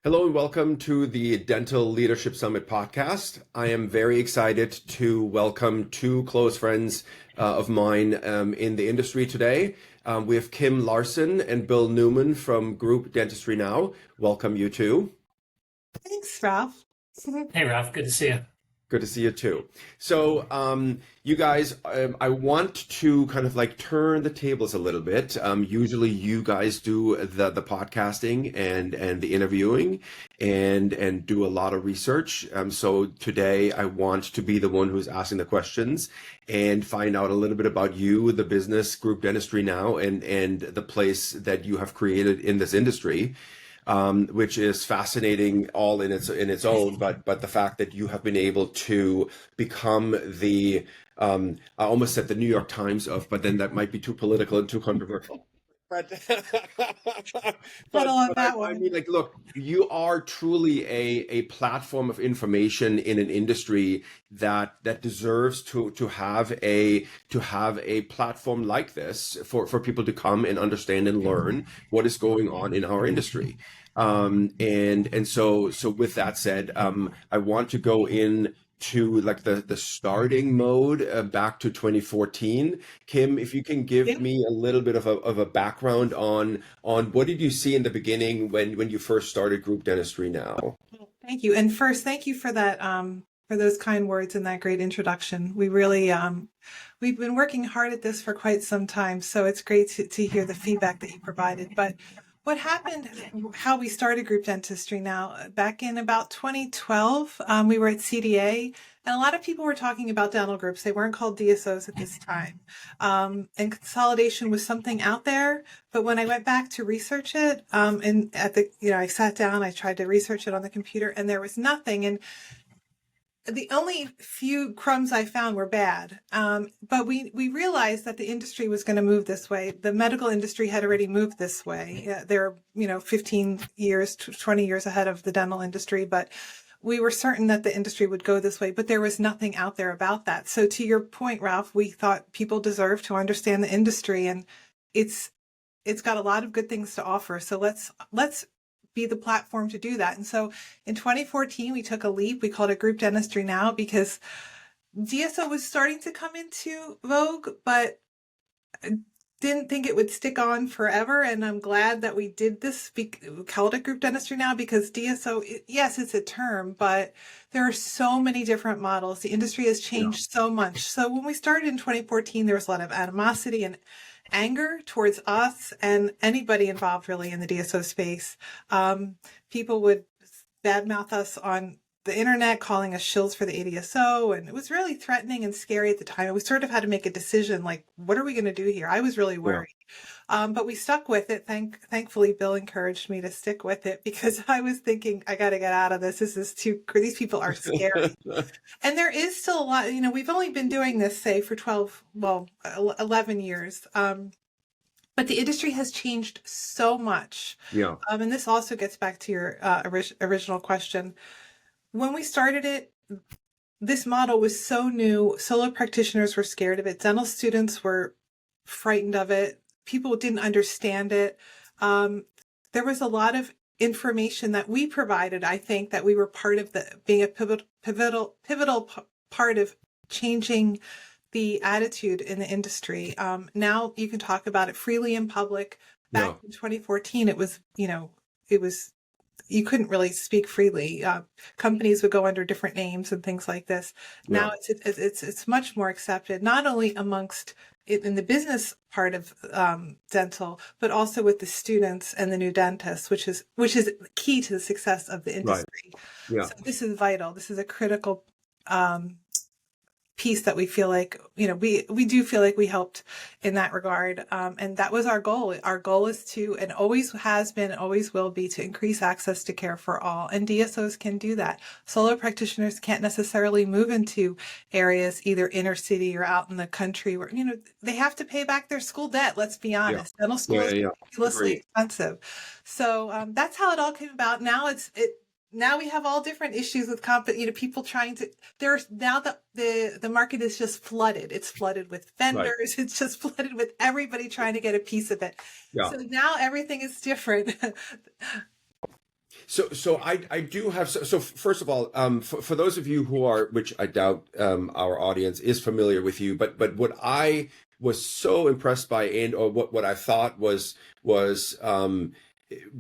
Hello and welcome to the Dental Leadership Summit podcast. I am very excited to welcome two close friends of mine in the industry today. We have Kim Larson and Bill Neumann from Group Dentistry Now. Welcome, you two. Thanks, Ralf. Hey, Ralph. Good to see you. Good to see you too. So, you guys, I want to kind of like turn the tables a little bit. Usually, you guys do the podcasting and the interviewing and do a lot of research. So today, I want to be the one who's asking the questions and find out a little bit about you, the business, Group Dentistry Now, and the place that you have created in this industry. Which is fascinating all in its own, but the fact that you have been able to become the I almost said the New York Times of, but then that might be too political and too controversial. But I mean, like, look, you are truly a platform of information in an industry that deserves to have a platform like this for people to come and understand and learn what is going on in our industry. So with that said, I want to go in to like the starting mode back to 2014. Kim, if you can give me a little bit of a background on what did you see in the beginning when you first started Group Dentistry Now? Thank you. And first, thank you for that, for those kind words and that great introduction. We really, we've been working hard at this for quite some time, so it's great to hear the feedback that you provided. But what happened, how we started Group Dentistry Now, back in about 2012, we were at CDA, and a lot of people were talking about dental groups. They weren't called DSOs at this time. And consolidation was something out there. But when I went back to research it, I sat down, I tried to research it on the computer, and there was nothing. And the only few crumbs I found were bad. But we realized that the industry was going to move this way. The medical industry had already moved this way. They're, 15 years, 20 years ahead of the dental industry, but we were certain that the industry would go this way, but there was nothing out there about that. So to your point, Ralph, we thought people deserve to understand the industry, and it's got a lot of good things to offer. So let's be the platform to do that. And so in 2014, we took a leap. We called it Group Dentistry Now because DSO was starting to come into vogue, but didn't think it would stick on forever. And I'm glad that we did this. We called it Group Dentistry Now because DSO, yes, it's a term, but there are so many different models. The industry has changed so much. So when we started in 2014, there was a lot of animosity and anger towards us and anybody involved really in the DSO space. People would badmouth us on the internet, calling us shills for the ADSO, and it was really threatening and scary at the time. We sort of had to make a decision, like, what are we going to do here? I was really worried. But we stuck with it. Thankfully, Bill encouraged me to stick with it because I was thinking, I got to get out of this. This is these people are scary. And there is still a lot, we've only been doing this, say, for 11 years. But the industry has changed so much. Yeah. And this also gets back to your original question. When we started it, this model was so new. Solo practitioners were scared of it. Dental students were frightened of it. People didn't understand it. There was a lot of information that we provided. I think that we were part of being a pivotal part of changing the attitude in the industry. Now you can talk about it freely in public. Back in 2014, it was you couldn't really speak freely. Companies would go under different names and things like this. Now it's much more accepted, not only amongst in the business part of dental, but also with the students and the new dentists, which is key to the success of the industry. Right. Yeah. So this is vital. This is a critical piece that we feel like, we do feel like we helped in that regard. And that was our goal. Our goal is to, and always has been, always will be, to increase access to care for all. And DSOs can do that. Solo practitioners can't necessarily move into areas, either inner city or out in the country where, they have to pay back their school debt. Let's be honest. Dental school is ridiculously expensive. So that's how it all came about. Now we have all different issues with people trying to, there's now the market is just flooded. It's flooded with vendors. Right. It's just flooded with everybody trying to get a piece of it. Yeah. So now everything is different. So I do have so first of all, for those of you who are, which I doubt our audience is familiar with you, but what I was so impressed by, and or what I thought was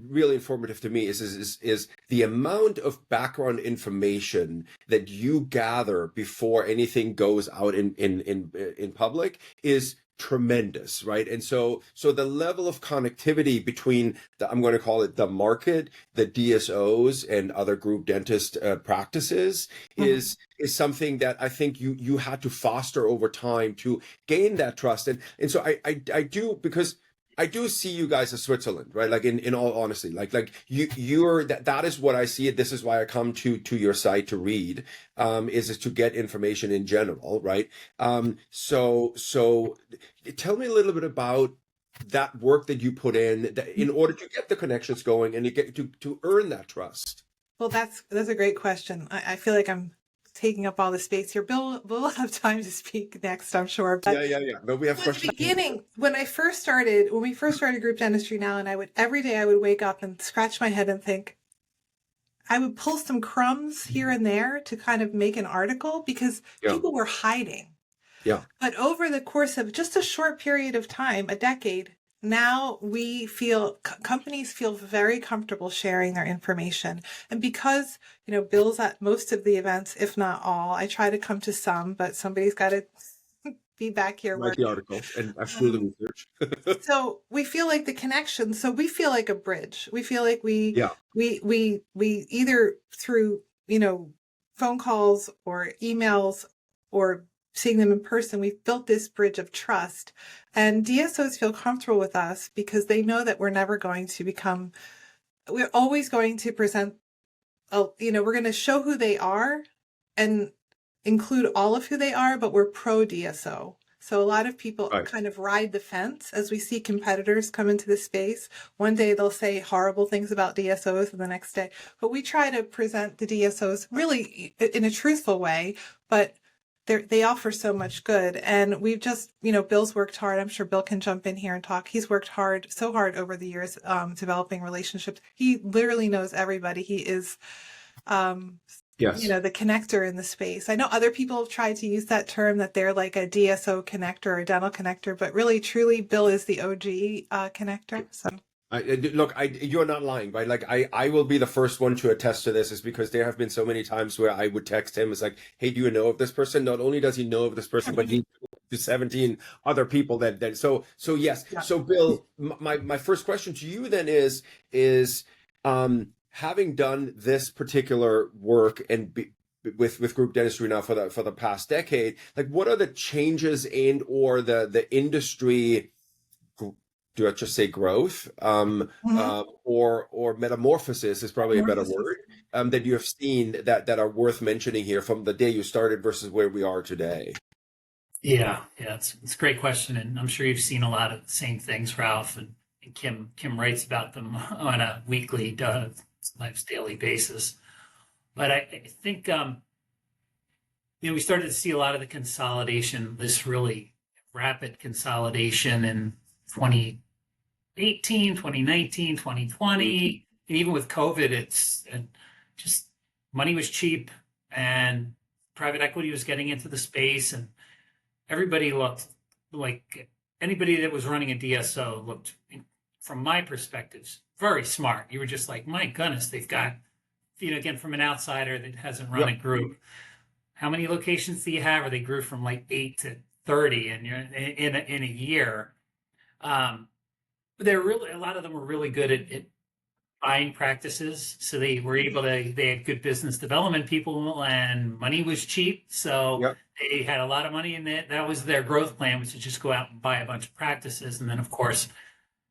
really informative to me is the amount of background information that you gather before anything goes out in public is tremendous, right? And so the level of connectivity between I'm going to call it the market, the DSOs, and other group dentist practices is something that I think you had to foster over time to gain that trust. And so I do, because I do see you guys as Switzerland, right? Like in all honesty, like you're that is what I see it. This is why I come to your site to read, is to get information in general, right? So tell me a little bit about that work that you put in order to get the connections going and you get to earn that trust. Well, that's a great question. I feel like I'm taking up all the space here. Bill will have time to speak next, I'm sure. But Yeah. But we have at the questions. beginning, when we first started group dentistry now, and every day I would wake up and scratch my head and think, I would pull some crumbs here and there to kind of make an article because people were hiding. Yeah. But over the course of just a short period of time, a decade, now we feel companies feel very comfortable sharing their information. And because, Bill's at most of the events, if not all, I try to come to some, but somebody's got to be back here. Write the article and do the research. So we feel like the connection. So we feel like a bridge. We feel like we either through, phone calls or emails or seeing them in person, we've built this bridge of trust, and DSOs feel comfortable with us because they know that we're always going to present, we're going to show who they are and include all of who they are, but we're pro DSO. So a lot of people kind of ride the fence as we see competitors come into the space. One day they'll say horrible things about DSOs and the next day, but we try to present the DSOs really in a truthful way, but they offer so much good. And we've just, Bill's worked hard. I'm sure Bill can jump in here and talk. He's worked so hard over the years, developing relationships. He literally knows everybody. He is, the connector in the space. I know other people have tried to use that term, that they're like a DSO connector or a dental connector, but really, truly, Bill is the OG connector. So. Look, you're not lying, right? Like I will be the first one to attest to this, is because there have been so many times where I would text him. It's like, hey, do you know of this person? Not only does he know of this person, but he to 17 other people that so yes. Yeah. So Bill, my first question to you then is having done this particular work and with group dentistry now for the past decade, like what are the changes and or the industry, do I just say growth, or metamorphosis is probably a better word, that you have seen that are worth mentioning here from the day you started versus where we are today? Yeah, it's a great question, and I'm sure you've seen a lot of the same things, Ralph, and Kim writes about them on a weekly, daily basis. But I think we started to see a lot of the consolidation, this really rapid consolidation in 2018, 2019, 2020, and even with COVID, it's just money was cheap and private equity was getting into the space, and everybody looked like anybody that was running a DSO looked, from my perspective, very smart. You were just like, my goodness, they've got, again, from an outsider that hasn't run a group, how many locations do you have? Or they grew from like 8 to 30 and you're in a year. They're really, a lot of them were really good at buying practices. So they were they had good business development people and money was cheap. So they had a lot of money in it. That was their growth plan, was to just go out and buy a bunch of practices. And then of course,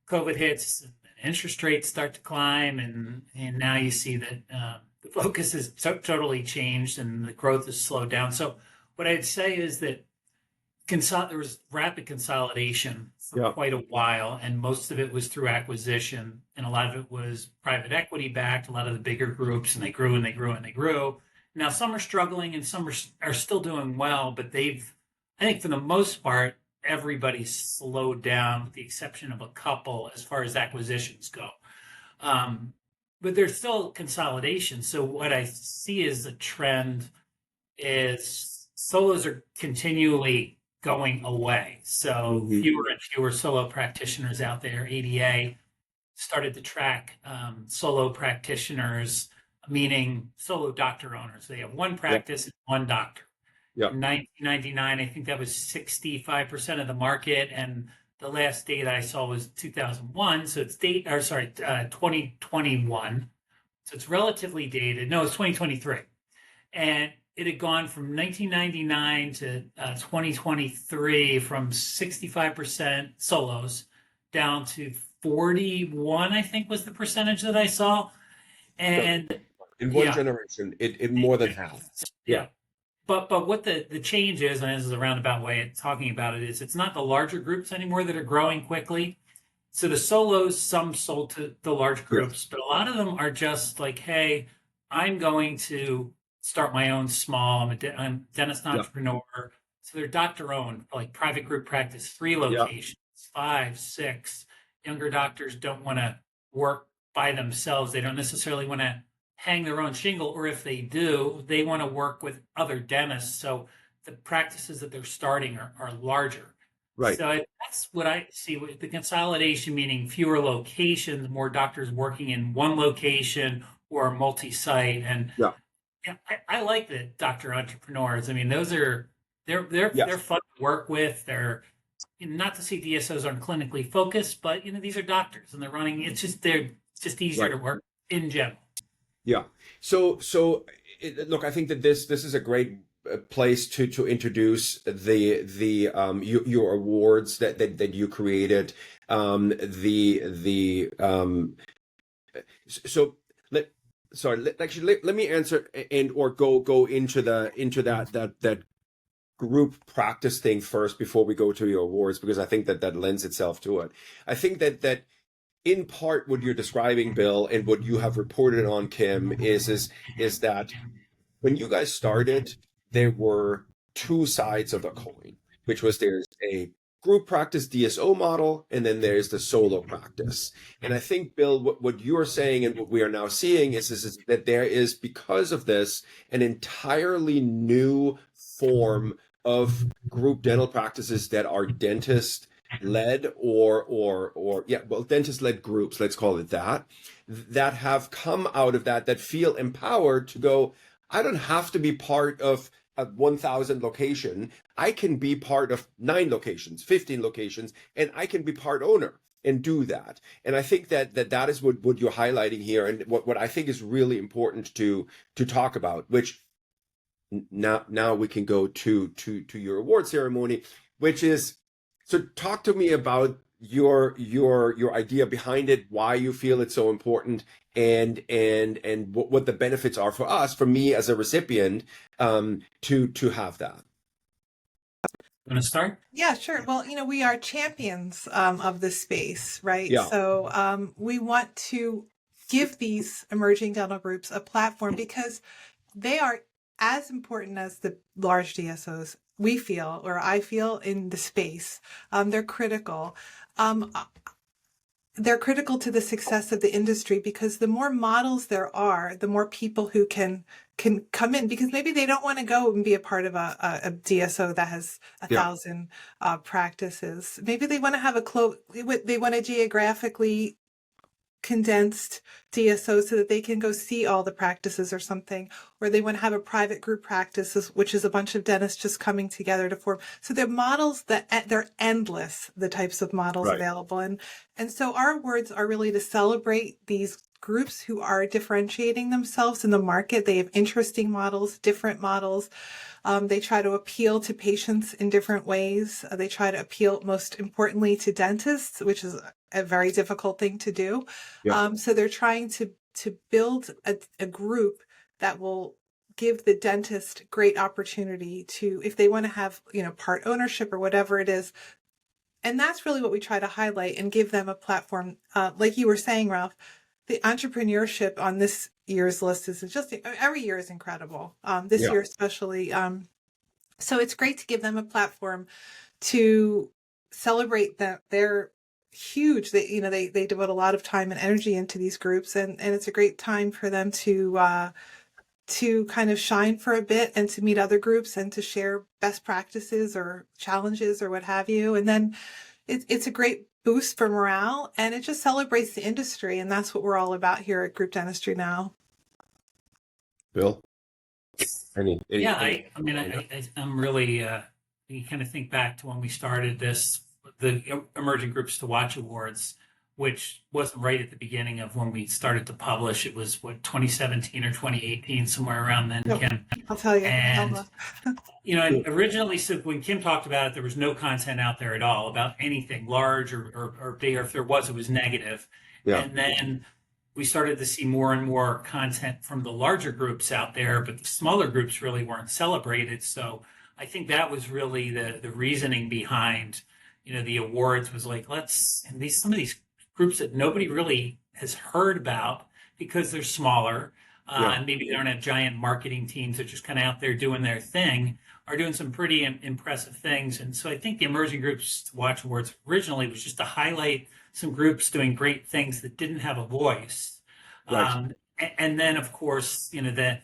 COVID hits, interest rates start to climb. And now you see that the focus has totally changed and the growth has slowed down. So what I'd say is that there was rapid consolidation for quite a while, and most of it was through acquisition, and a lot of it was private equity backed, a lot of the bigger groups, and they grew and they grew and they grew. Now some are struggling and some are still doing well, but I think for the most part, everybody's slowed down with the exception of a couple as far as acquisitions go. but there's still consolidation. So what I see as a trend is solos are continually going away. So Hmm. fewer and fewer solo practitioners out there. ADA started to track solo practitioners, meaning solo doctor owners. They have one Yeah. practice and one doctor. Yeah. In 1999, I think that was 65% of the market, and the last data I saw was 2001. So it's 2021. So it's relatively dated. No, it's 2023, and it had gone from 1999 to 2023 from 65% solos down to 41, I think was the percentage that I saw. So And in one yeah, generation, it more than half. Yeah. yeah. But what the change is, and this is a roundabout way of talking about it, is it's not the larger groups anymore that are growing quickly. So the solos, some sold to the large Yes. groups, but a lot of them are just like, hey, I'm going to start my own small, I'm a dentist Yeah. entrepreneur. So they're doctor owned, like private group practice, 3 Yeah. locations, 5, 6. Younger doctors don't want to work by themselves. They don't necessarily want to hang their own shingle, or if they do, they want to work with other dentists. So the practices that they're starting are larger. Right. So that's what I see with the consolidation, meaning fewer locations, more doctors working in one location or multi-site. And Yeah. yeah, I like the doctor entrepreneurs. I mean, those are they're Yes. fun to work with. They're, not to say DSOs aren't clinically focused, but these are doctors and they're running. It's just easier Right. to work in general. Yeah. Look, I think that this is a great place to introduce your awards that you created. The so let sorry let, actually let me answer and or go into that group practice thing first before we go to your awards, because I think that lends itself to it. I think that in part what you're describing, Bill, and what you have reported on, Kim, is that when you guys started, there were two sides of a coin, which was there's a group practice DSO model, and then there's the solo practice. And I think, Bill, what you're saying and what we are now seeing is that there is, because of this, an entirely new form of group dental practices that are dentist led or yeah, well, dentist led groups, let's call it that, that have come out of that feel empowered to go, I don't have to be part of a 1,000 location. I can be part of 9 locations, 15 locations, and I can be part owner and do that. And I think that is what you're highlighting here, and what I think is really important to talk about, which now we can go to your award ceremony, which is, so talk to me about your idea behind it, why you feel it's so important, and what the benefits are for us, for me as a recipient, to have that. Want to start? Yeah, sure. Well, we are champions of this space, right? Yeah. So we want to give these emerging dental groups a platform because they are as important as the large DSOs, we feel, or I feel, in the space. They're critical. They're critical to the success of the industry because the more models there are, the more people who can come in, because maybe they don't want to go and be a part of a DSO that has 1,000 practices. Maybe they want to have they want to geographically condensed DSO so that they can go see all the practices or something, or they want to have a private group practice, which is a bunch of dentists just coming together to form. So they're models they're endless, the types of models available. And so our awards are really to celebrate these groups who are differentiating themselves in the market. They have interesting models, different models. They try to appeal to patients in different ways. They try to appeal, most importantly, to dentists, which is a very difficult thing to do. So they're trying to build a group that will give the dentist great opportunity to, if they want to have, part ownership or whatever it is. And that's really what we try to highlight and give them a platform. Like you were saying, Ralph, the entrepreneurship on this year's list is just, every year is incredible. This year especially. So it's great to give them a platform to celebrate their huge. They devote a lot of time and energy into these groups, and it's a great time for them to kind of shine for a bit and to meet other groups and to share best practices or challenges or what have you. And then it's a great boost for morale, and it just celebrates the industry. And that's what we're all about here at Group Dentistry Now. Bill? I'm really, you kind of think back to when we started the Emerging Groups to Watch Awards, which wasn't right at the beginning of when we started to publish. It was 2017 or 2018, somewhere around then, Nope. Kim. I'll tell you. And originally, so when Kim talked about it, there was no content out there at all about anything large or big, or if there was, it was negative. Yeah. And then we started to see more and more content from the larger groups out there, but the smaller groups really weren't celebrated. So I think that was really the reasoning behind, the awards was like, some of these groups that nobody really has heard about because they're smaller, and maybe they don't have giant marketing teams that are just kind of out there doing their thing, are doing some pretty impressive things. And so I think the Emerging Groups to Watch Awards originally was just to highlight some groups doing great things that didn't have a voice. Right. And then, of course, now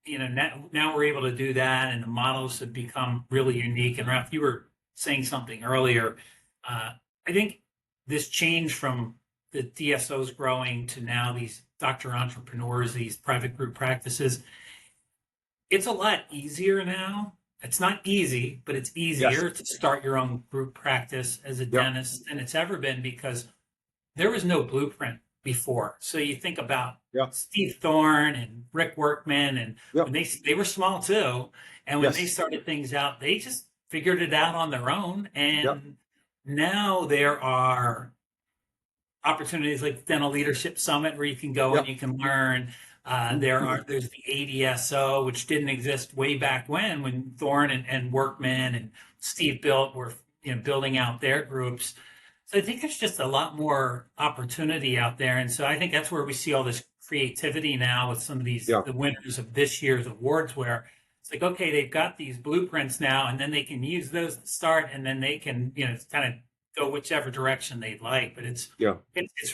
we're able to do that, and the models have become really unique. And Ralph, you were saying something earlier. I think this change from the DSOs growing to now these doctor entrepreneurs, these private group practices, it's a lot easier now. It's not easy, but it's easier to start your own group practice as a dentist than it's ever been, because there was no blueprint before. So you think about Steve Thorne and Rick Workman, and when they were small too, and when they started things out, they just figured it out on their own. And now there are opportunities like Dental Leadership Summit where you can go and you can learn. There's the ADSO, which didn't exist way back when Thorne and Workman and Steve were building out their groups. So I think there's just a lot more opportunity out there, and so I think that's where we see all this creativity now with some of these the winners of this year's awards, where it's like, okay, they've got these blueprints now, and then they can use those to start, and then they can kind of go whichever direction they'd like. But it's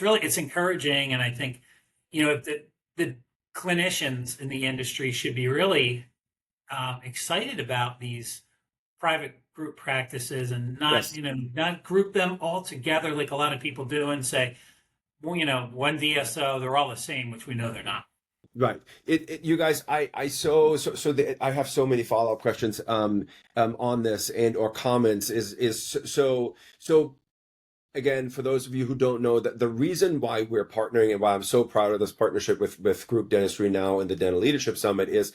really encouraging, and I think the clinicians in the industry should be really excited about these private group practices, and not group them all together like a lot of people do and say, well, one DSO, they're all the same, which we know they're not. Right. You guys, I have so many follow-up questions on this or comments so again, for those of you who don't know, that the reason why we're partnering and why I'm so proud of this partnership with Group Dentistry Now and the Dental Leadership Summit is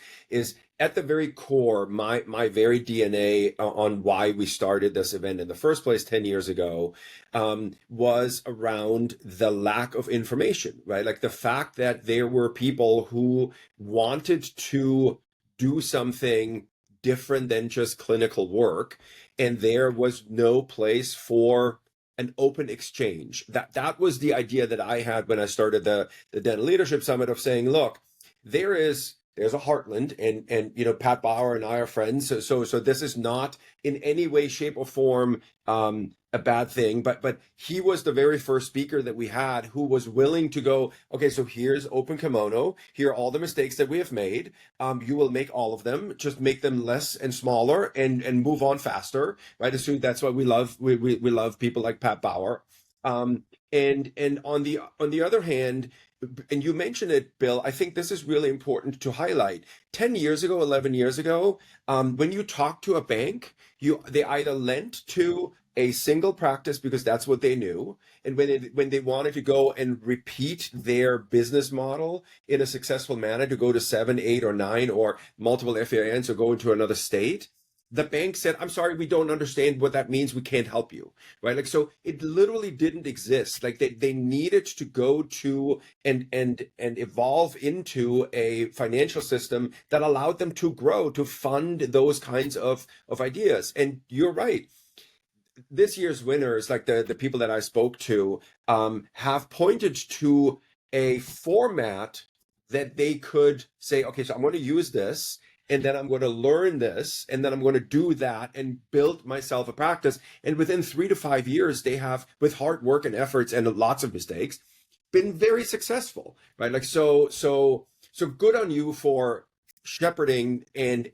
at the very core, my very DNA on why we started this event in the first place 10 years ago was around the lack of information, right? Like the fact that there were people who wanted to do something different than just clinical work, and there was no place for an open exchange. That was the idea that I had when I started the Dental Leadership Summit, of saying, look, there's a heartland, and Pat Bauer and I are friends. So this is not in any way, shape, or form a bad thing. But he was the very first speaker that we had who was willing to go, okay, so here's open kimono. Here are all the mistakes that we have made. You will make all of them. Just make them less and smaller, and move on faster, right? That's why we love love people like Pat Bauer. And on the other hand, and you mentioned it, Bill, I think this is really important to highlight. 10 years ago, 11 years ago, when you talk to a bank, they either lent to a single practice because that's what they knew, and when they wanted to go and repeat their business model in a successful manner, to go to 7, 8, or 9, or multiple FANs, or go into another state, the bank said, I'm sorry, we don't understand what that means. We can't help you, right? Like, so it literally didn't exist. Like they needed to go to and evolve into a financial system that allowed them to grow, to fund those kinds of ideas. And you're right. This year's winners, like the people that I spoke to, have pointed to a format that they could say, okay, so I'm going to use this, and then I'm going to learn this, and then I'm going to do that and build myself a practice. And within 3 to 5 years, they have, with hard work and efforts and lots of mistakes, been very successful, right? Like so good on you for shepherding and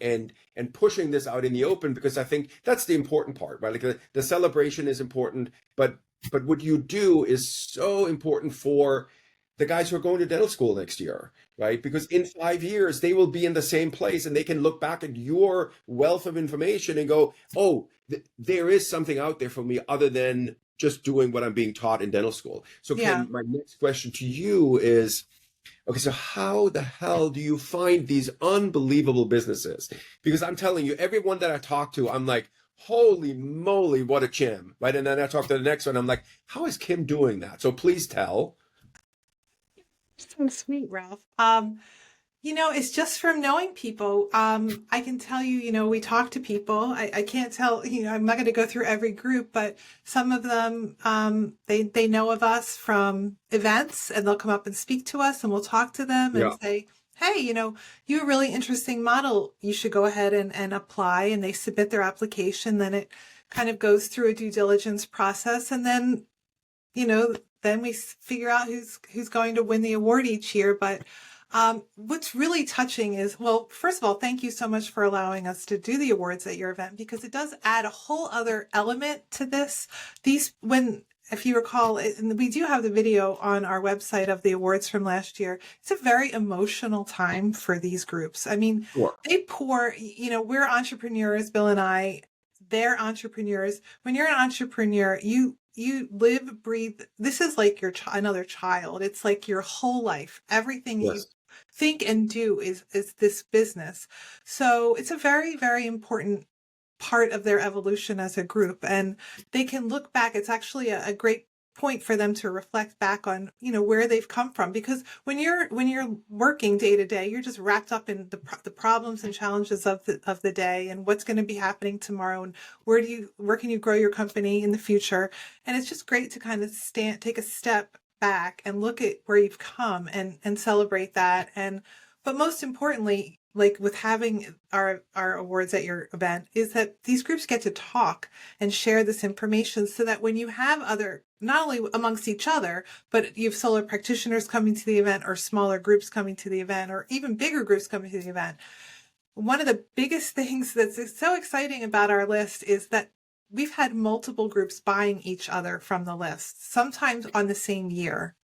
pushing this out in the open, because I think that's the important part, right? Like the celebration is important, but what you do is so important for the guys who are going to dental school next year, right? Because in 5 years, they will be in the same place and they can look back at your wealth of information and go, oh, there is something out there for me other than just doing what I'm being taught in dental school. So Yeah. Kim, my next question to you is, okay, so how the hell do you find these unbelievable businesses? Because I'm telling you, everyone that I talk to, I'm like, holy moly, what a chim, right? And then I talk to the next one, I'm like, how is Kim doing that? So please tell. So sweet, Ralph. It's just from knowing people. I can tell you, we talk to people. I can't tell, I'm not going to go through every group, but some of them, they know of us from events, and they'll come up and speak to us, and we'll talk to them and Yeah. say, hey, you're a really interesting model. You should go ahead and apply. And they submit their application. Then it kind of goes through a due diligence process. And then, then we figure out who's going to win the award each year. But what's really touching is, well, first of all, thank you so much for allowing us to do the awards at your event, because it does add a whole other element to this. If you recall, and we do have the video on our website of the awards from last year. It's a very emotional time for these groups. I mean, Sure. they pour, we're entrepreneurs, Bill and I, they're entrepreneurs. When you're an entrepreneur, you live, breathe. This is like your another child. It's like your whole life. Everything you Yes. think and do is this business. So it's a very, very important part of their evolution as a group, and they can look back. It's actually a great point for them to reflect back on, where they've come from, because when you're working day to day, you're just wrapped up in the problems and challenges of the day, and what's going to be happening tomorrow, and where can you grow your company in the future. And it's just great to kind of take a step back and look at where you've come and celebrate that. But most importantly, like with having our awards at your event, is that these groups get to talk and share this information, so that when you have not only amongst each other, but you have solo practitioners coming to the event, or smaller groups coming to the event, or even bigger groups coming to the event. One of the biggest things that's so exciting about our list is that we've had multiple groups buying each other from the list, sometimes on the same year.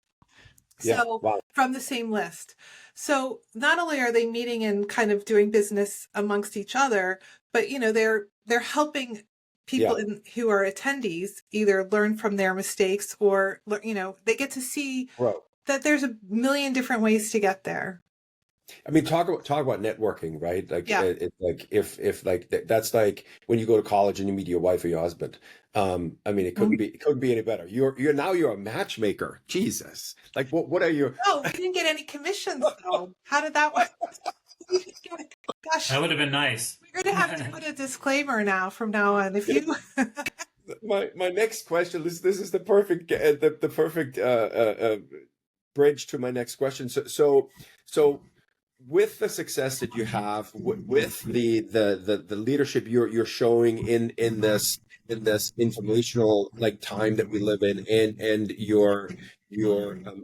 Yeah. So Wow. from the same list. So not only are they meeting and kind of doing business amongst each other, but they're helping people who are attendees either learn from their mistakes, or they get to see Bro. that there's a million different ways to get there. I mean, talk about networking, right? Like, Yeah. it's like if like that's like when you go to college and you meet your wife or your husband. I mean, it couldn't be any better. You're a matchmaker. Jesus, like what are you? Oh, we didn't get any commissions though. How did that work? Gosh, That would have been nice. we're going to have to put a disclaimer from now on. If you My next question. This is the perfect the perfect bridge to my next question. So with the success that you have, with the leadership you're showing in this informational like time that we live in, and your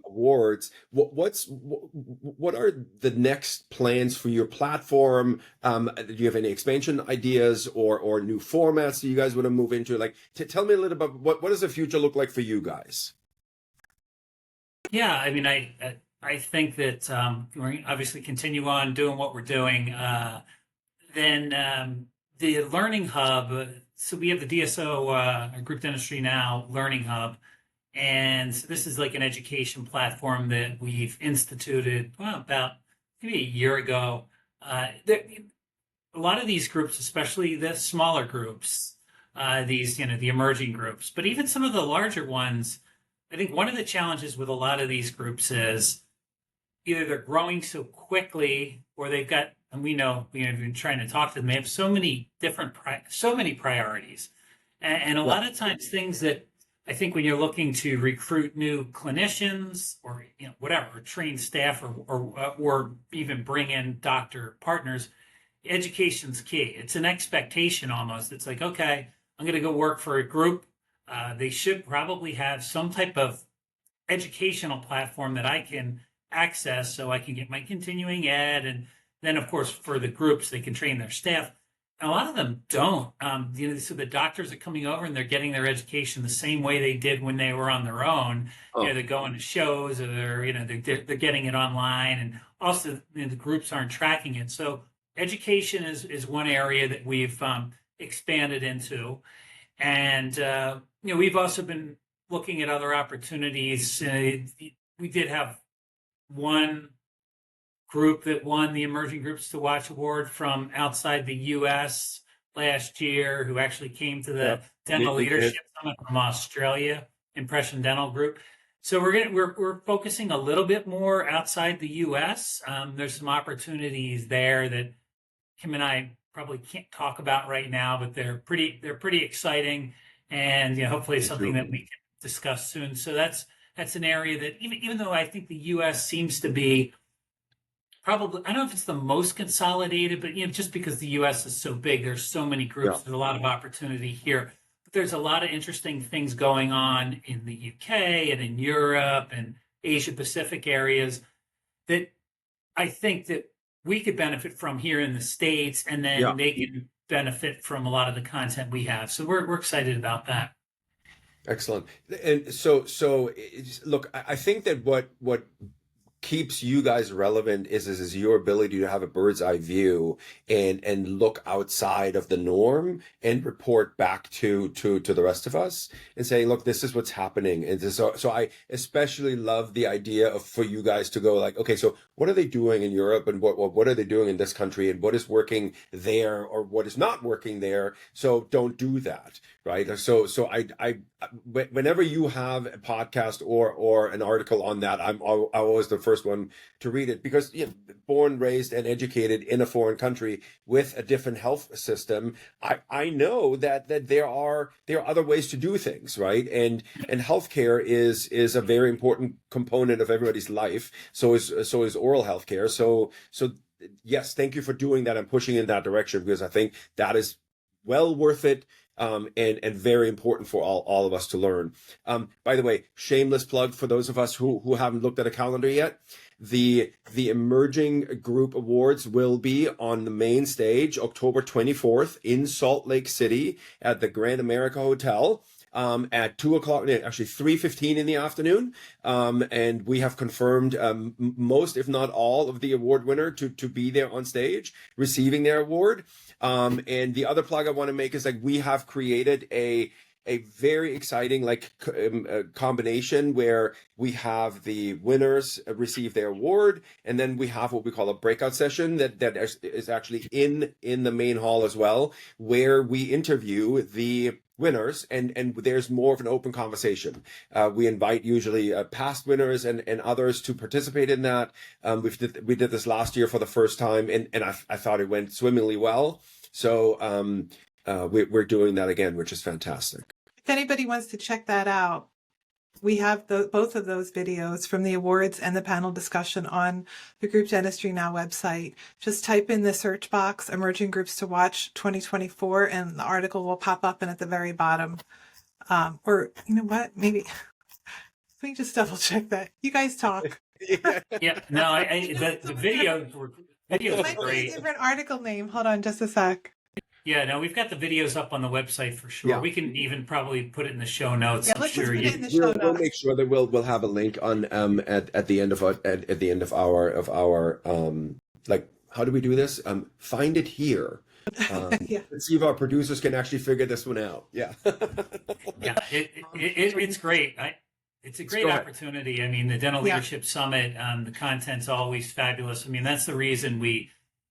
awards, what are the next plans for your platform? Do you have any expansion ideas or new formats that you guys want to move into? Like, tell me a little about what does the future look like for you guys? Yeah, I mean, I think that we're obviously continue on doing what we're doing. Then the Learning Hub. So we have the DSO Group Dentistry Now Learning Hub, and this is like an education platform that we've instituted about maybe a year ago. A lot of these groups, especially the smaller groups, these the emerging groups, but even some of the larger ones. I think one of the challenges with a lot of these groups is either they're growing so quickly, or they've got, and we know we've been trying to talk to them, they have so many different, so many priorities. And a lot of times things that I think when you're looking to recruit new clinicians, or whatever, or train staff, or even bring in doctor partners, education's key. It's an expectation almost. It's like, okay, I'm going to go work for a group. They should probably have some type of educational platform that I can access so I can get my continuing ed. And then, of course, for the groups, they can train their staff. And a lot of them don't. So the doctors are coming over and they're getting their education the same way they did when they were on their own. Oh, They're going to shows, or they're getting it online, and also the groups aren't tracking it. So education is one area that we've expanded into, and we've also been looking at other opportunities. We did have one group that won the Emerging Groups to Watch Award from outside the U.S. last year, who actually came to the yep. Dental We did. Leadership Summit from Australia, Impression Dental Group. So we're focusing a little bit more outside the U.S. There's some opportunities there that Kim and I probably can't talk about right now, but they're pretty exciting, and hopefully Me something that too. we can discuss soon. So that's an area that even though I think the U.S. seems to be probably, I don't know if it's the most consolidated, but just because the U.S. is so big, there's so many Yeah. groups. There's a lot of opportunity here. But there's a lot of interesting things going on in the UK and in Europe and Asia Pacific areas that I think that we could benefit from here in the States, and Yeah. then they can benefit from a lot of the content we have. So we're excited about that. Excellent. And look, I think that what keeps you guys relevant is your ability to have a bird's eye view and look outside of the norm and report back to the rest of us and saying, look, this is what's happening. And so I especially love the idea of for you guys to go like, okay, so what are they doing in Europe, and what are they doing in this country, and what is working there or what is not working there? So don't do that, right? So I whenever you have a podcast or an article on that, I'm always the first one to read it, because born, raised, and educated in a foreign country with a different health system, I know that there are other ways to do things, right? And healthcare is a very important component of everybody's life. So is oral healthcare. So yes, thank you for doing that and pushing in that direction, because I think that is well worth it. And very important for all of us to learn. By the way, shameless plug for those of us who haven't looked at a calendar yet. The Emerging Group Awards will be on the main stage October 24th in Salt Lake City at the Grand America Hotel. At 2:00, actually 3:15 in the afternoon. And we have confirmed most, if not all, of the award winner to be there on stage, receiving their award. And the other plug I want to make is like we have created a very exciting combination where we have the winners receive their award, and then we have what we call a breakout session that is actually in the main hall as well, where we interview the winners, and there's more of an open conversation. We invite usually past winners and others to participate in that. We did this last year for the first time, and I thought it went swimmingly well. So we're doing that again, which is fantastic. If anybody wants to check that out, we have both of those videos from the awards and the panel discussion on the Group Dentistry Now website. Just type in the search box, Emerging Groups to Watch 2024, and the article will pop up, and at the very bottom. Or you know what? Maybe let me just double check that. You guys talk. Yeah, no, the videos were It might be a great. different article name. Hold on just a sec. Yeah, no, we've got the videos up on the website for sure. Yeah. We can even probably put it in the show notes. Yeah, I'm let's just sure put it in the We'll show notes. make sure that we'll have a link on at the end of our like, how do we do this? Find it here. Yeah. Let's see if our producers can actually figure this one out. Yeah. Yeah, it's great. It's a great go ahead. opportunity. I mean, the Dental Yeah. Leadership Summit, the content's always fabulous. I mean, that's the reason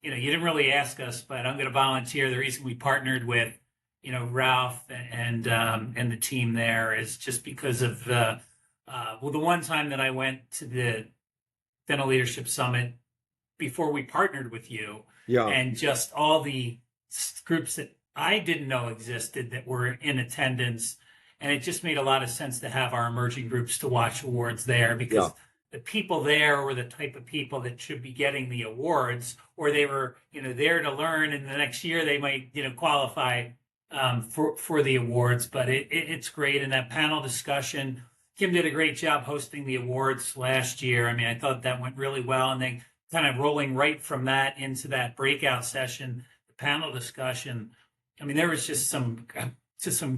you didn't really ask us, but I'm going to volunteer. The reason we partnered with, Ralf and the team there is just because of the one time that I went to the Dental Leadership Summit before we partnered with you, Yeah. and just all the groups that I didn't know existed that were in attendance. And it just made a lot of sense to have our Emerging Groups to Watch awards there, because the people there were the type of people that should be getting the awards, or they were, there to learn, and the next year they might, qualify for the awards. But it's great. And that panel discussion, Kim did a great job hosting the awards last year. I mean, I thought that went really well. And then kind of rolling right from that into that breakout session, the panel discussion. I mean, there was just some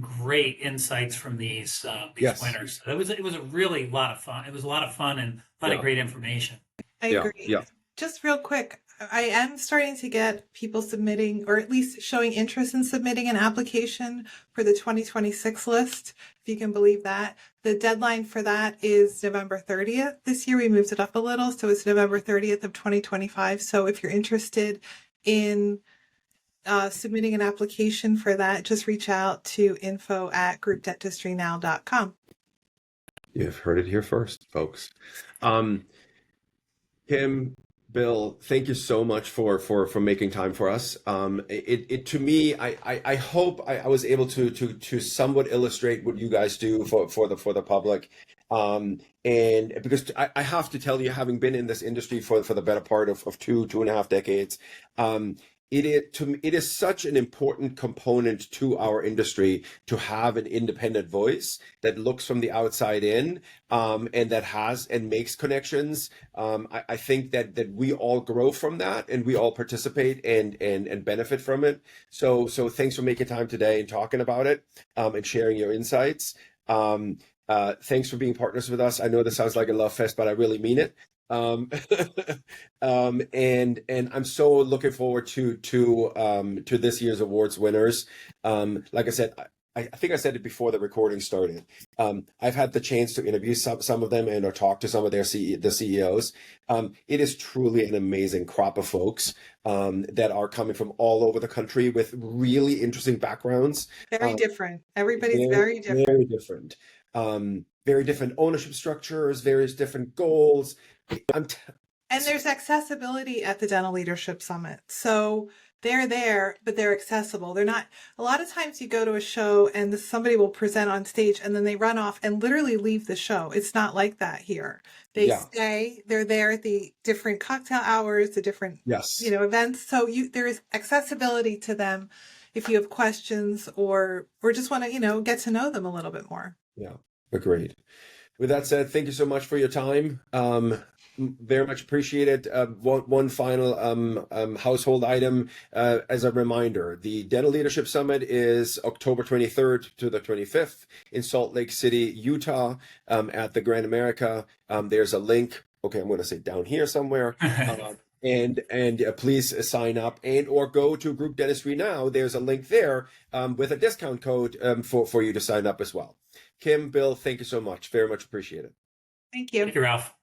great insights from these Yes. winners. It was a really lot of fun. It was a lot of fun and a lot of great information. I Yeah, agree. yeah. Just real quick, I am starting to get people submitting, or at least showing interest in submitting an application for the 2026 list, if you can believe that. The deadline for that is November 30th. This year we moved it up a little, so it's November 30th of 2025. So if you're interested in submitting an application for that, just reach out to info@groupdentistrynow.com. You've heard it here first, folks. Kim, Bill, thank you so much for making time for us. It to me, I hope I was able to somewhat illustrate what you guys do for the public. And because I have to tell you, having been in this industry for the better part of two and a half decades, it is such an important component to our industry to have an independent voice that looks from the outside in, and that has and makes connections. I think that we all grow from that, and we all participate and benefit from it. So thanks for making time today and talking about it, and sharing your insights. Thanks for being partners with us. I know this sounds like a love fest, but I really mean it. And I'm so looking forward to this year's awards winners. Like I said, I think I said it before the recording started. I've had the chance to interview some of them and or talk to some of the CEOs. It is truly an amazing crop of folks that are coming from all over the country with really interesting backgrounds. Very different. Everybody's very different. Very different. Very different ownership structures, various different goals. And there's accessibility at the Dental Leadership Summit. So they're there, but they're accessible. They're not, a lot of times you go to a show and somebody will present on stage and then they run off and literally leave the show. It's not like that here. They stay, they're there at the different cocktail hours, the different, events. So there is accessibility to them if you have questions or just want to, get to know them a little bit more. Yeah, agreed. With that said, thank you so much for your time. Very much appreciated. One final household item as a reminder. The Dental Leadership Summit is October 23rd to the 25th in Salt Lake City, Utah, at the Grand America. There's a link. Okay, I'm going to say down here somewhere. And please sign up and or go to Group Dentistry Now. There's a link there with a discount code for you to sign up as well. Kim, Bill, thank you so much. Very much appreciated. Thank you. Thank you, Ralph.